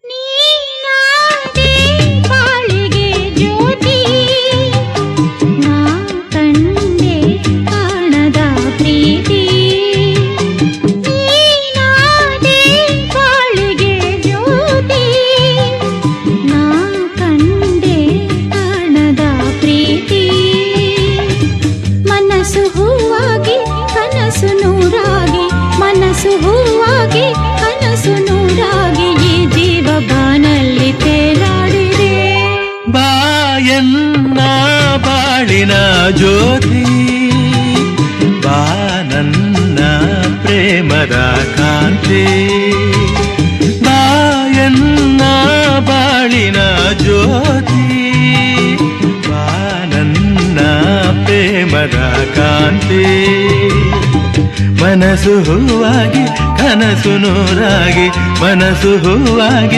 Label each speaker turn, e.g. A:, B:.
A: ನೀನಾದೆ ಬಾಳಿಗೆ ಜ್ಯೋತಿ, ನಾ ಕಂಡೆ ಕಾಣದ ಪ್ರೀತಿ. ನೀನಾದೆ ಬಾಳಿಗೆ ಜ್ಯೋತಿ, ನಾ ಕಂಡೆ ಕಾಣದ ಪ್ರೀತಿ. ಮನಸ್ಸು ಹೂವಾಗಿ ಕನಸು ನೂರಾಗಿ, ಮನಸ್ಸು ಹೂವಾಗಿ ಕನಸು ನೂರಾಗಿ, ಈ ಜೀವ ಬಾನಲ್ಲಿ ತೇಲಾಡಿದೆ.
B: ಬಾಯನ್ನ ಬಾಳಿನ ಜ್ಯೋತಿ, ಬಾ ನನ್ನ ಪ್ರೇಮದ ಕಾಂತಿ. ಬಾಯನ್ನ ಬಾಳಿನ ಜ್ಯೋತಿ, ಬಾ ನನ್ನ ಪ್ರೇಮದ ಕಾಂತಿ. ಮನಸ್ಸು ಹೂವಾಗಿ ಕನಸು ನೂರಾಗಿ, ಮನಸ್ಸು ಹೂವಾಗಿ